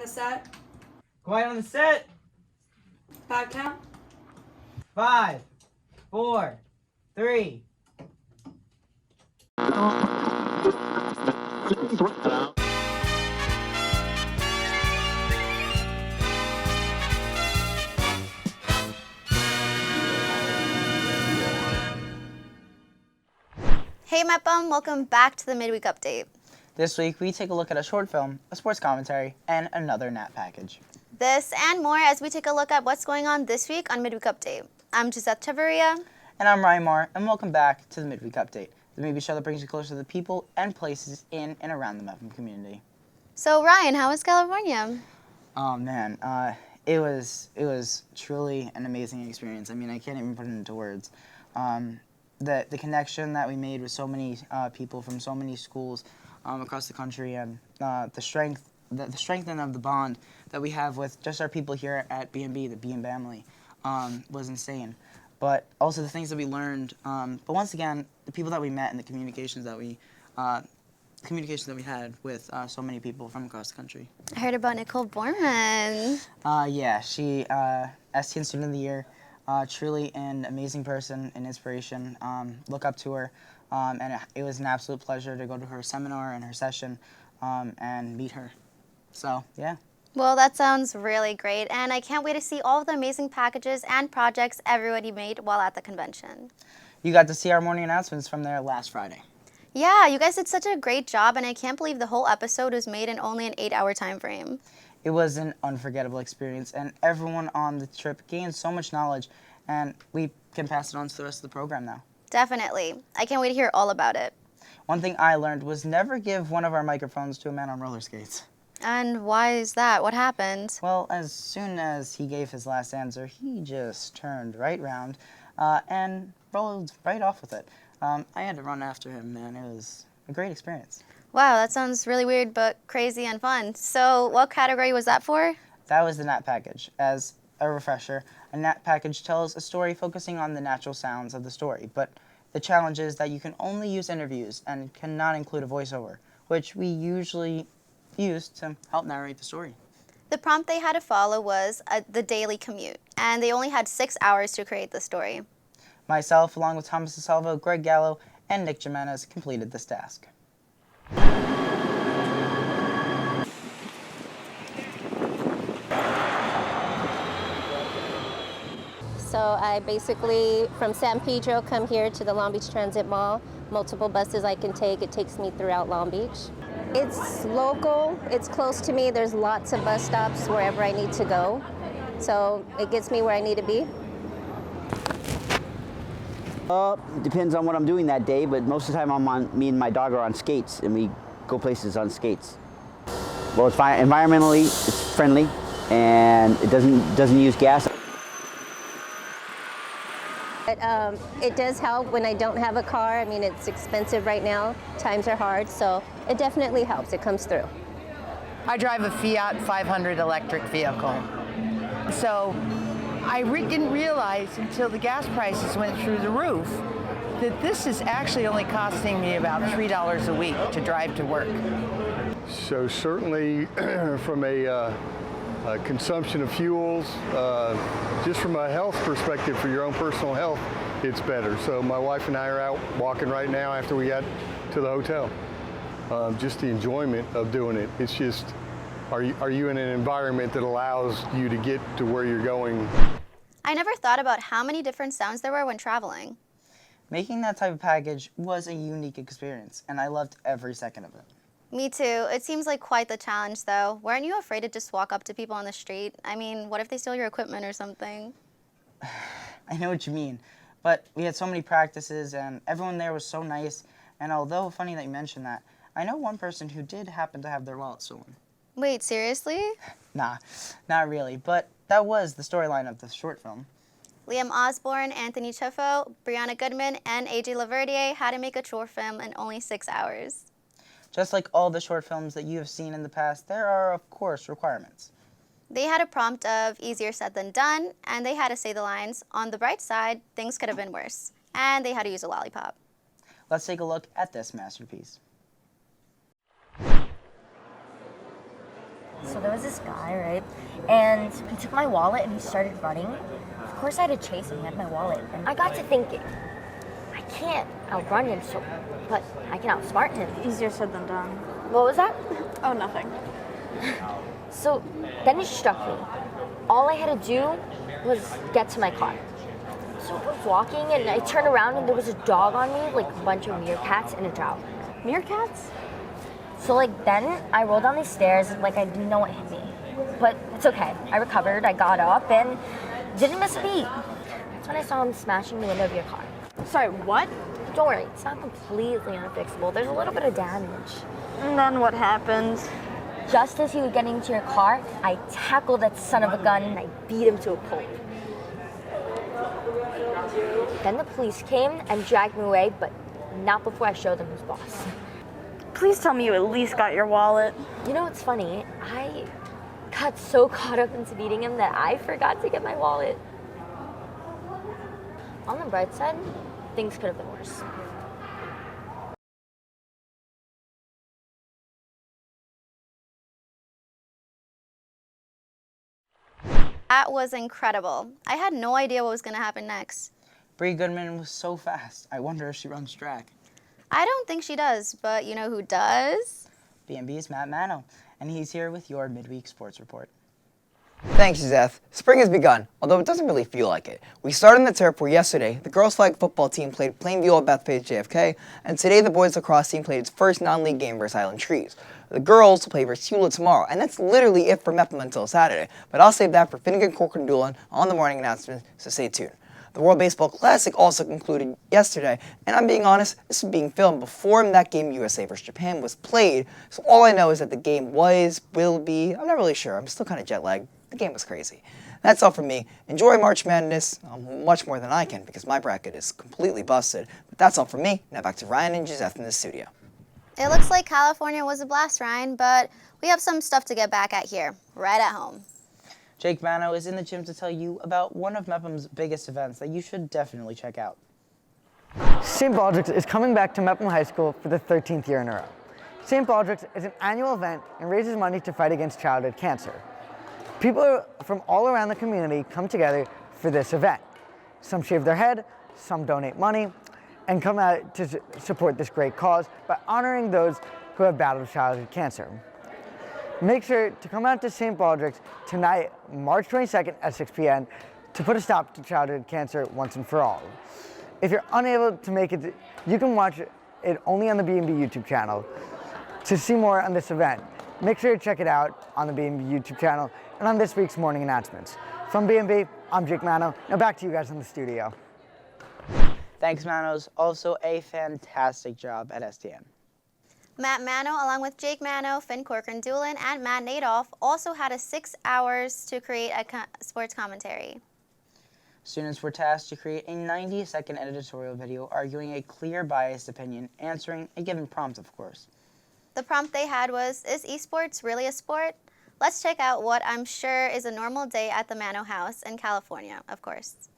the set. Quiet on the set. 5 count. 5, 4, 3. Hey Mepham, welcome back to the Midweek Update. This week, we take a look at a short film, a sports commentary, and another NAT package. This and more as we take a look at what's going on this week on Midweek Update. I'm Gizzeth and Ryan. And I'm Ryan Moore, and welcome back to the Midweek Update, the movie show that brings you closer to the people and places in and around the Mepham community. So Ryan, how was California? Oh man, it was truly an amazing experience. I mean, I can't even put it into words. The connection that we made with so many people from so many schools across the country, and the strengthening of the bond that we have with just our people here at B&B, the B&B family, was insane. But also the things that we learned. But once again, the people that we met and the communications that we had with so many people from across the country. I heard about Nicole Borman. Yeah, she STN Student of the Year. Truly an amazing person, an inspiration. Look up to her, and it was an absolute pleasure to go to her seminar and her session and meet her. So, yeah. Well, that sounds really great, and I can't wait to see all of the amazing packages and projects everybody made while at the convention. You got to see our morning announcements from there last Friday. Yeah, you guys did such a great job, and I can't believe the whole episode was made in only an 8-hour time frame. It was an unforgettable experience, and everyone on the trip gained so much knowledge, and we can pass it on to the rest of the program now. Definitely. I can't wait to hear all about it. One thing I learned was never give one of our microphones to a man on roller skates. And why is that? What happened? Well, as soon as he gave his last answer, he just turned right round and rolled right off with it. I had to run after him, man. It was a great experience. Wow, that sounds really weird, but crazy and fun. So what category was that for? That was the NAT package. As a refresher, a NAT package tells a story focusing on the natural sounds of the story, but the challenge is that you can only use interviews and cannot include a voiceover, which we usually use to help narrate the story. The prompt they had to follow was the daily commute, and they only had 6 hours to create the story. Myself, along with Thomas DiSalvo, Greg Gallo, and Nick Jimenez, completed this task. So I basically, from San Pedro, come here to the Long Beach Transit Mall. Multiple buses I can take. It takes me throughout Long Beach. It's local. It's close to me. There's lots of bus stops wherever I need to go. So it gets me where I need to be. It depends on what I'm doing that day, but most of the time me and my dog are on skates, and we go places on skates. Well, it's fine. Environmentally, it's friendly, and it doesn't use gas. But it does help when I don't have a car. I mean, it's expensive right now. Times are hard, so it definitely helps. It comes through. I drive a Fiat 500 electric vehicle. So I didn't realize until the gas prices went through the roof that this is actually only costing me about $3 a week to drive to work. So certainly from a consumption of fuels, just from a health perspective for your own personal health, it's better. So my wife and I are out walking right now after we got to the hotel. Just the enjoyment of doing it. It's just, are you in an environment that allows you to get to where you're going? I never thought about how many different sounds there were when traveling. Making that type of package was a unique experience, and I loved every second of it. Me too. It seems like quite the challenge, though. Weren't you afraid to just walk up to people on the street? I mean, what if they steal your equipment or something? I know what you mean, but we had so many practices, and everyone there was so nice, and although funny that you mentioned that, I know one person who did happen to have their wallet stolen. Wait, seriously? Nah, not really, but that was the storyline of the short film. Liam Osborne, Anthony Ciuffo, Brianna Goodman, and AJ Laveridere had to make a short film in only 6 hours. Just like all the short films that you have seen in the past, there are, of course, requirements. They had a prompt of easier said than done, and they had to say the lines, on the bright side, things could have been worse. And they had to use a lollipop. Let's take a look at this masterpiece. So there was this guy, right? And he took my wallet and he started running. Of course I had to chase him, he had my wallet. And I got to thinking, I can't outrun him, but I can outsmart him. Easier said than done. What was that? Oh, nothing. So then it struck me. All I had to do was get to my car. So I was walking and I turned around and there was a dog on me, like a bunch of meerkats in a drought. Meerkats? So then I rolled down these stairs and I didn't know what hit me. But it's okay. I recovered, I got up and didn't miss a beat. That's when I saw him smashing the window of your car. Sorry, what? Don't worry, it's not completely unfixable. There's a little bit of damage. And then what happened? Just as he was getting into your car, I tackled that son of a gun and I beat him to a pulp. Then the police came and dragged me away, but not before I showed them who's boss. Please tell me you at least got your wallet. You know what's funny? I got so caught up into beating him that I forgot to get my wallet. On the bright side, things could have been worse. That was incredible. I had no idea what was going to happen next. Bree Goodman was so fast. I wonder if she runs track. I don't think she does, but you know who does? B&B's Matt Manno, and he's here with your midweek sports report. Thanks, Gizzeth. Spring has begun, although it doesn't really feel like it. We started on the turf where yesterday, the girls' flag football team played Plainview at Bethpage JFK, and today the boys' lacrosse team played its first non-league game versus Island Trees. The girls will play versus Ciuffo tomorrow, and that's literally it for Mepham until Saturday, but I'll save that for Finnigan Corcoran-Doolin on the morning announcement, so stay tuned. The World Baseball Classic also concluded yesterday, and I'm being honest, this is being filmed before that game USA vs. Japan was played, so all I know is that the game will be, I'm not really sure, I'm still kind of jet lagged. The game was crazy. That's all from me. Enjoy March Madness, much more than I can because my bracket is completely busted, but that's all from me. Now back to Ryan and Gizzeth in the studio. It looks like California was a blast, Ryan, but we have some stuff to get back at here, right at home. Jake Mano is in the gym to tell you about one of Mepham's biggest events that you should definitely check out. St. Baldricks is coming back to Mepham High School for the 13th year in a row. St. Baldricks is an annual event and raises money to fight against childhood cancer. People from all around the community come together for this event. Some shave their head, some donate money, and come out to support this great cause by honoring those who have battled childhood cancer. Make sure to come out to St. Baldricks tonight, March 22nd at 6 p.m. to put a stop to childhood cancer once and for all. If you're unable to make it, you can watch it only on the B&B YouTube channel. To see more on this event, make sure to check it out on the B&B YouTube channel and on this week's morning announcements. From B&B, I'm Jake Mano. Now back to you guys in the studio. Thanks, Manos. Also a fantastic job at STN. Matt Manno, along with Jake Mano, Finn Corcoran-Doolin, and Matt Natof, also had 6 hours to create a sports commentary. Students were tasked to create a 90-second editorial video arguing a clear biased opinion, answering a given prompt, of course. The prompt they had was, is esports really a sport? Let's check out what I'm sure is a normal day at the Mano house in California, of course.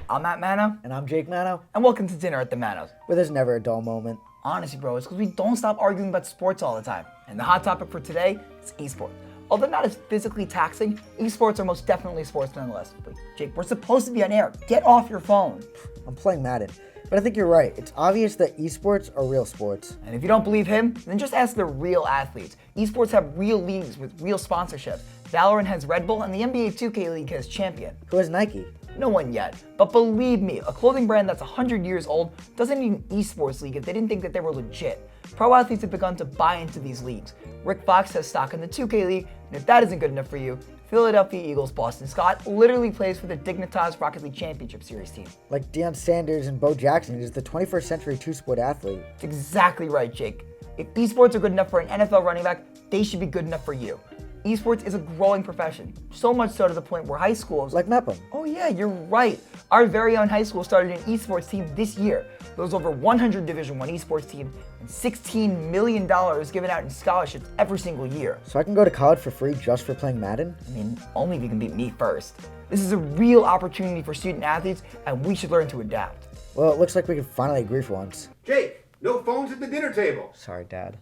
I'm Matt Manno. And I'm Jake Mano. And welcome to dinner at the Manos. Where there's never a dull moment. Honestly, bro, it's because we don't stop arguing about sports all the time. And the hot topic for today is esports. Although not as physically taxing, esports are most definitely sports nonetheless. But Jake, we're supposed to be on air. Get off your phone. I'm playing Madden. But I think you're right. It's obvious that esports are real sports. And if you don't believe him, then just ask the real athletes. Esports have real leagues with real sponsorship. Valorant has Red Bull, and the NBA 2K League has Champion. Who has Nike? No one yet. But believe me, a clothing brand that's 100 years old doesn't need an esports league if they didn't think that they were legit. Pro athletes have begun to buy into these leagues. Rick Fox has stock in the 2K League, and if that isn't good enough for you, Philadelphia Eagles Boston Scott literally plays for the Dignitas Rocket League Championship Series team. Like Deion Sanders and Bo Jackson is the 21st century two-sport athlete. That's exactly right, Jake. If esports are good enough for an NFL running back, they should be good enough for you. Esports is a growing profession, so much so to the point where high schools... Like Mepham. Oh yeah, you're right. Our very own high school started an esports team this year. There's over 100 Division I esports teams and $16 million given out in scholarships every single year. So I can go to college for free just for playing Madden? I mean, only if you can beat me first. This is a real opportunity for student athletes, and we should learn to adapt. Well, it looks like we can finally agree for once. Jake, no phones at the dinner table. Sorry, Dad.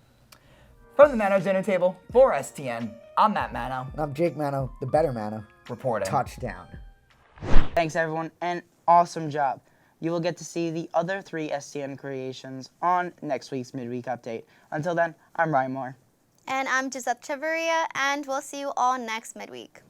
From the Mano dinner table, for STN, I'm Matt Manno. And I'm Jake Mano, the better Mano. Reporting. Touchdown. Thanks, everyone, and awesome job. You will get to see the other 3 STN creations on next week's Midweek Update. Until then, I'm Ryan Moore. And I'm Gizzeth and we'll see you all next midweek.